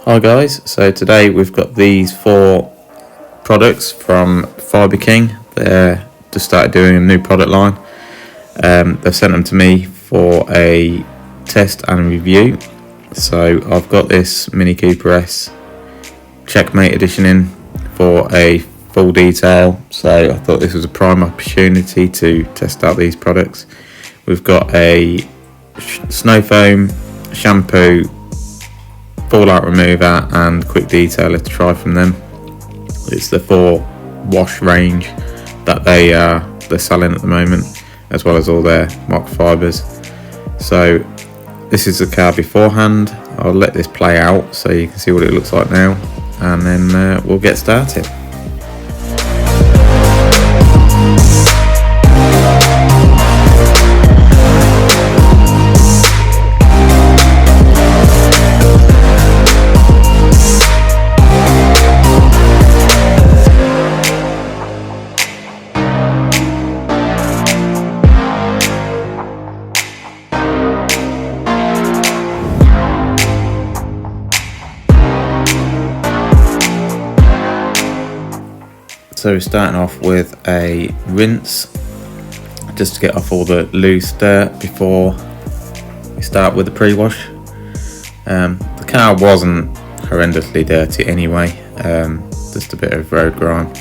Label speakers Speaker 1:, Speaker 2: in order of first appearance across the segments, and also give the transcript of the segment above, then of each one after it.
Speaker 1: Hi guys, so today we've got these 4 products from Fibre King. They're just started doing a new product line. They've sent them to me for a test and review. So I've got this Mini Cooper S CheckMate edition in for a full detail, so I thought this was a prime opportunity to test out these products. We've got a snowfoam, shampoo, fallout remover and quick detailer to try from them. It's the 4 wash range that they're selling at the moment, as well as all their microfibers. So this is the car beforehand. I'll let this play out so you can see what it looks like now, and then we'll get started. So we're starting off with a rinse, just to get off all the loose dirt before we start with the pre-wash. The car wasn't horrendously dirty anyway, just a bit of road grime.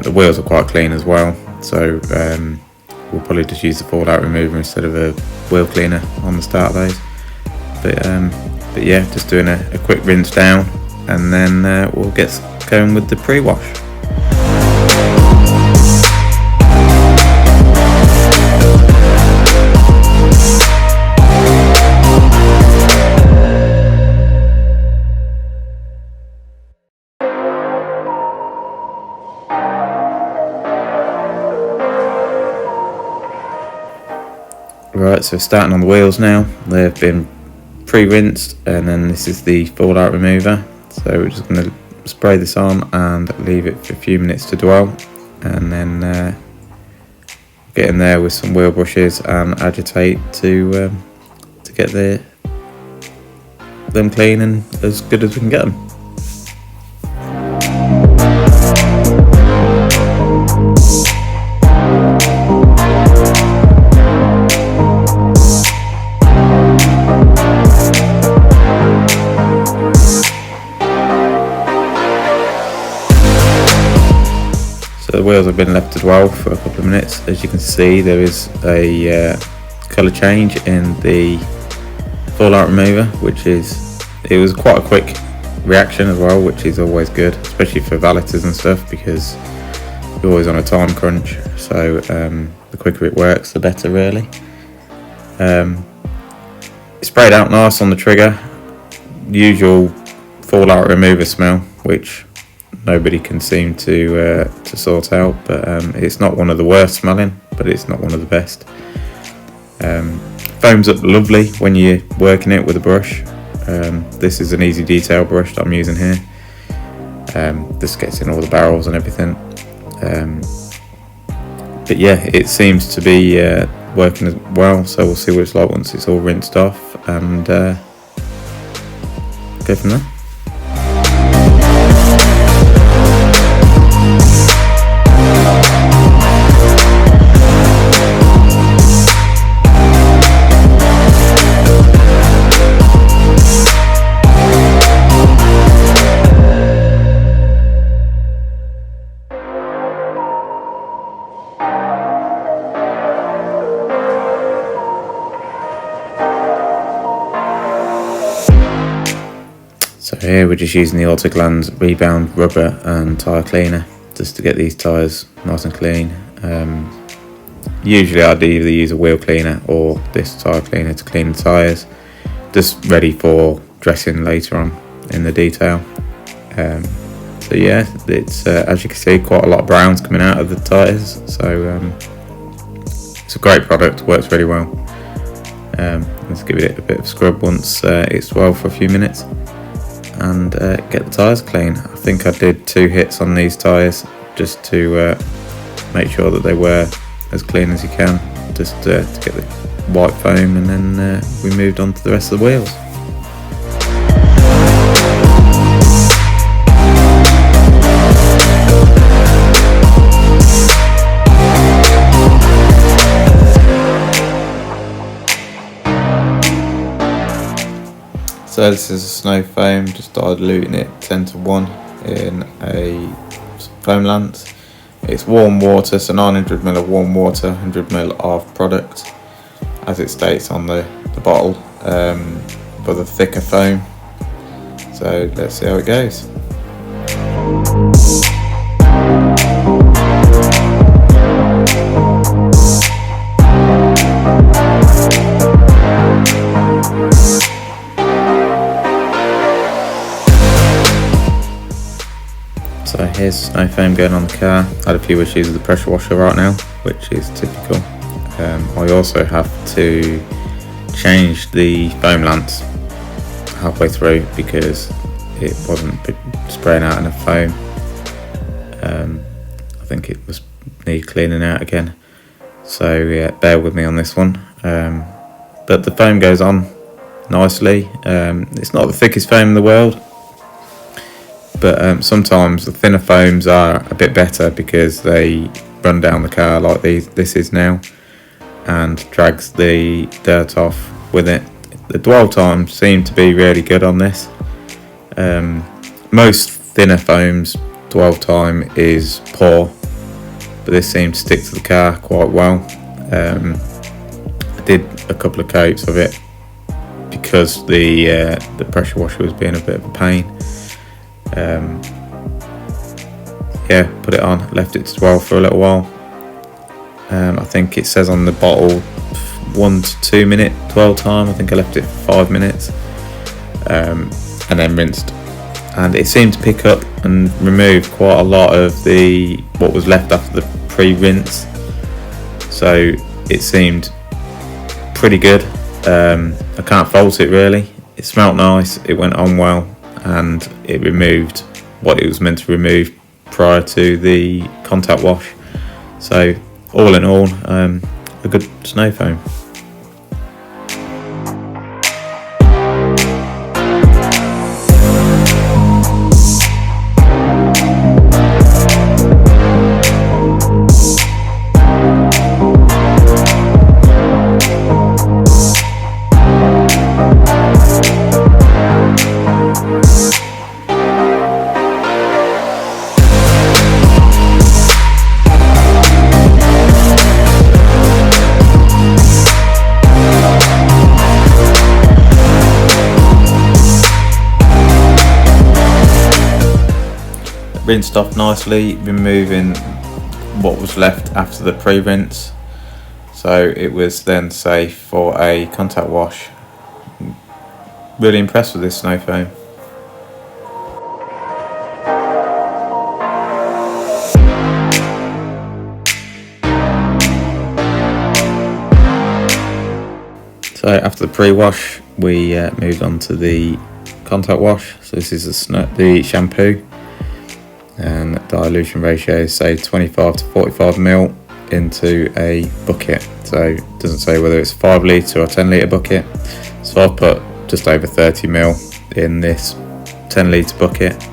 Speaker 1: The wheels are quite clean as well, so we'll probably just use the fallout remover instead of a wheel cleaner on the start of those. But yeah, just doing a quick rinse down, and then we'll get going with the pre-wash. Right, so starting on the wheels now. They've been pre-rinsed, and then this is the fallout remover. So we're just going to spray this on and leave it for a few minutes to dwell, and then get in there with some wheel brushes and agitate to get them clean and as good as we can get them. So the wheels have been left to dwell for a couple of minutes. As you can see, there is a colour change in the fallout remover, it was quite a quick reaction as well, which is always good, especially for valeters and stuff, because you're always on a time crunch. So the quicker it works, the better, really. It sprayed out nice on the trigger. Usual fallout remover smell, which nobody can seem to sort out, but it's not one of the worst smelling, but it's not one of the best. Foams up lovely when you're working it with a brush. This is an easy detail brush that I'm using here. This gets in all the barrels and everything. But yeah, it seems to be working as well, so we'll see what it's like once it's all rinsed off, and go from there. So here we're just using the Autoglanz Rebound Rubber and Tyre Cleaner just to get these tyres nice and clean. Usually I'd either use a wheel cleaner or this tyre cleaner to clean the tyres, just ready for dressing later on in the detail. So yeah, it's as you can see, quite a lot of browns coming out of the tyres, so it's a great product, works really well. Let's give it a bit of scrub once it's dwelled for a few minutes, and get the tyres clean. I think I did 2 hits on these tyres just to make sure that they were as clean as you can, just to get the white foam, and then we moved on to the rest of the wheels. So this is a snow foam, just diluting it 10:1 in a foam lance. It's warm water, so 900 ml of warm water, 100 ml of product, as it states on the bottle, but the thicker foam. So let's see how it goes. So here's snow foam going on the car. I had a few issues with the pressure washer right now, which is typical. I also have to change the foam lance halfway through because it wasn't spraying out enough foam. I think it was need cleaning out again. So yeah, bear with me on this one. But the foam goes on nicely. It's not the thickest foam in the world, but sometimes the thinner foams are a bit better because they run down the car like this is now, and drags the dirt off with it. The dwell time seemed to be really good on this. Most thinner foams dwell time is poor, but this seemed to stick to the car quite well. I did a couple of coats of it because the pressure washer was being a bit of a pain. Yeah, put it on, left it to dwell for a little while. I think it says on the bottle 1 to 2 minute dwell time. I think I left it for 5 minutes, and then rinsed, and it seemed to pick up and remove quite a lot of what was left after the pre-rinse, so it seemed pretty good. I can't fault it really. It smelt nice, it went on well, and it removed what it was meant to remove prior to the contact wash. So all in all, a good snow foam. Rinsed off nicely, removing what was left after the pre-rinse, so it was then safe for a contact wash. Really impressed with this snow foam. So after the pre-wash, we moved on to the contact wash. So this is the shampoo, and dilution ratio say 25 to 45 ml into a bucket. So it doesn't say whether it's 5 litre or 10 litre bucket. So I've put just over 30 ml in this 10 litre bucket,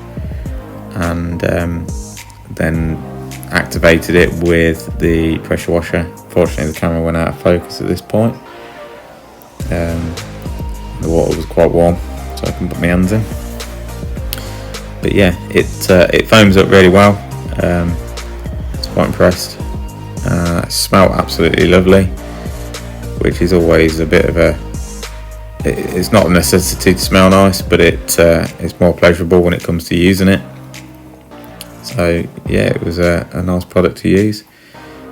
Speaker 1: and then activated it with the pressure washer. Fortunately the camera went out of focus at this point. The water was quite warm, so I can put my hands in. But yeah, it foams up really well. I was quite impressed. It smelled absolutely lovely, which is always a bit of it's not a necessity to smell nice, but it's more pleasurable when it comes to using it. So yeah, it was a nice product to use.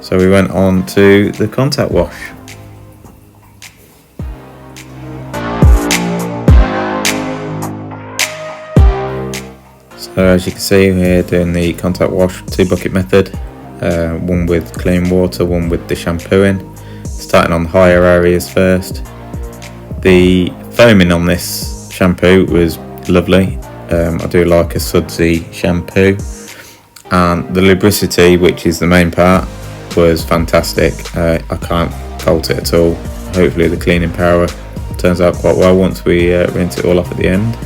Speaker 1: So we went on to the contact wash. So as you can see, we're doing the contact wash 2 bucket method, one with clean water, one with the shampoo in. Starting on the higher areas first. The foaming on this shampoo was lovely. I do like a sudsy shampoo, and the lubricity, which is the main part, was fantastic. I can't fault it at all. Hopefully the cleaning power turns out quite well once we rinse it all off at the end.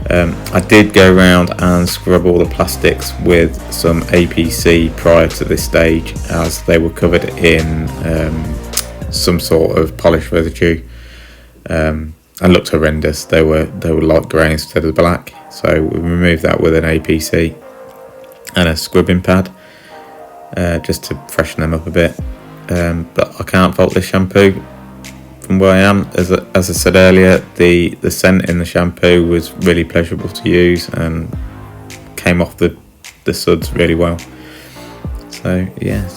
Speaker 1: I did go around and scrub all the plastics with some APC prior to this stage, as they were covered in some sort of polish residue. and looked horrendous. They were light grey instead of black. So we removed that with an APC and a scrubbing pad, just to freshen them up a bit. But I can't fault this shampoo from where I am. As I said earlier, the scent in the shampoo was really pleasurable to use and came off the suds really well. So yeah,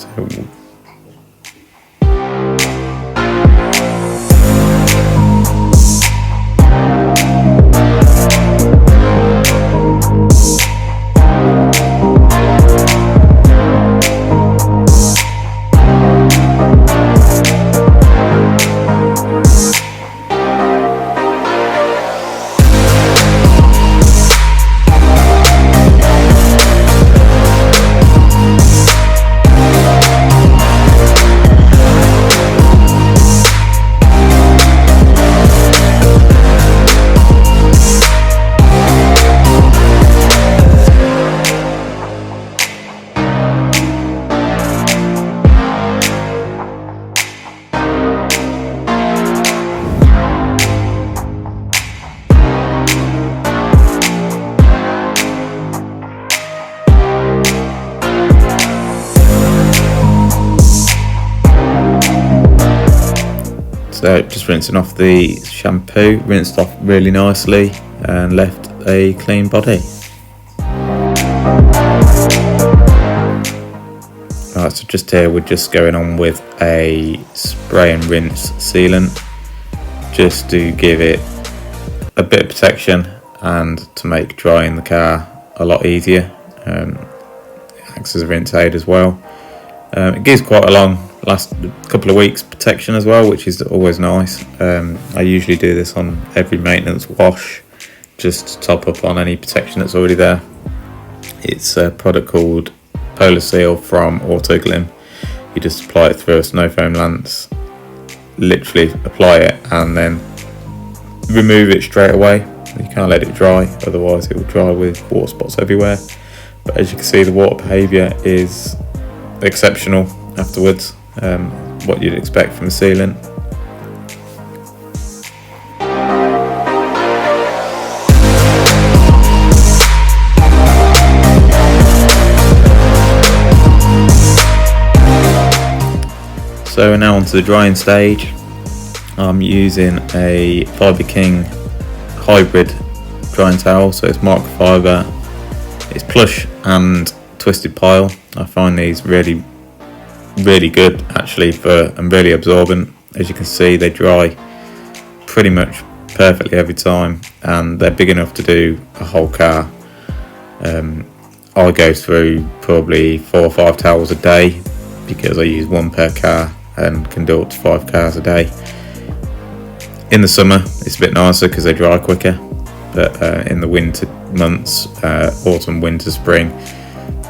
Speaker 1: So just rinsing off the shampoo, rinsed off really nicely and left a clean body. Right, so just here we're just going on with a spray and rinse sealant, just to give it a bit of protection and to make drying the car a lot easier. It acts as a rinse aid as well. It gives quite a long last couple of weeks protection as well, which is always nice. I usually do this on every maintenance wash, just to top up on any protection that's already there. It's a product called Polar Seal from Autoglym. You just apply it through a snowfoam lance, literally apply it and then remove it straight away. You can't let it dry, otherwise it will dry with water spots everywhere. But as you can see, the water behaviour is exceptional afterwards, what you'd expect from a sealant. So now onto the drying stage. I'm using a Fibre King hybrid drying towel, so it's microfiber, it's plush and twisted pile. I find these really good actually, and really absorbent. As you can see, they dry pretty much perfectly every time, and they're big enough to do a whole car. I go through probably 4 or 5 towels a day because I use one per car and can do up to 5 cars a day. In the summer it's a bit nicer because they dry quicker, but in the winter months, autumn, winter, spring,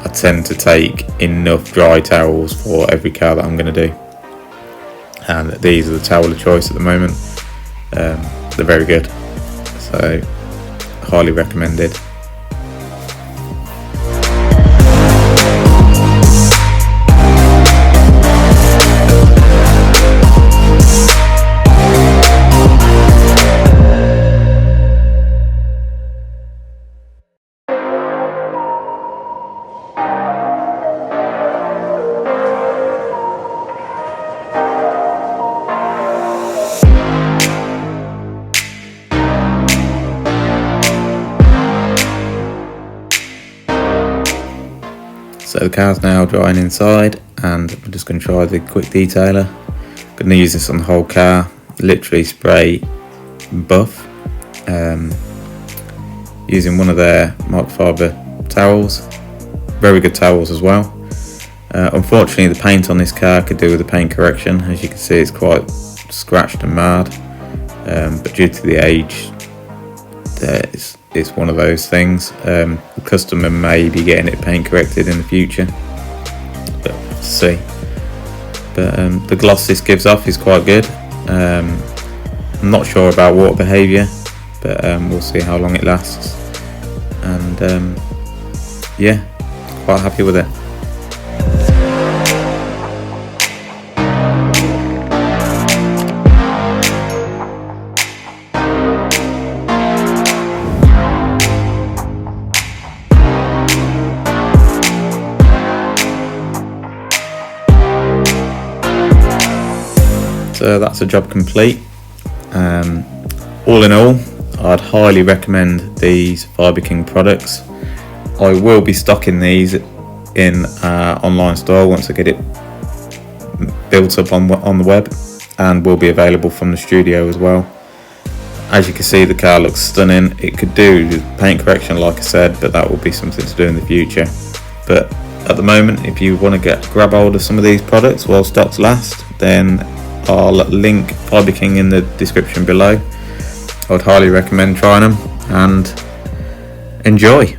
Speaker 1: I tend to take enough dry towels for every car that I'm going to do, and these are the towel of choice at the moment. They're very good, so highly recommended. So the car's now drying inside, and I'm just going to try the quick detailer. I'm going to use this on the whole car, literally spray and buff, using one of their microfiber towels. Very good towels as well. Unfortunately, the paint on this car could do with the paint correction. As you can see, it's quite scratched and marred, but due to the age, it's one of those things. The customer may be getting it paint corrected in the future, but we'll see. But the gloss this gives off is quite good. I'm not sure about water behaviour, but we'll see how long it lasts. And yeah, quite happy with it. So that's a job complete. All in all, I'd highly recommend these Fibre King products. I will be stocking these in our online store once I get it built up on the web, and will be available from the studio as well. As you can see, the car looks stunning. It could do paint correction, like I said, but that will be something to do in the future. But at the moment, if you want to grab hold of some of these products while stocks last, then I'll link Fibre King in the description below. I would highly recommend trying them, and enjoy.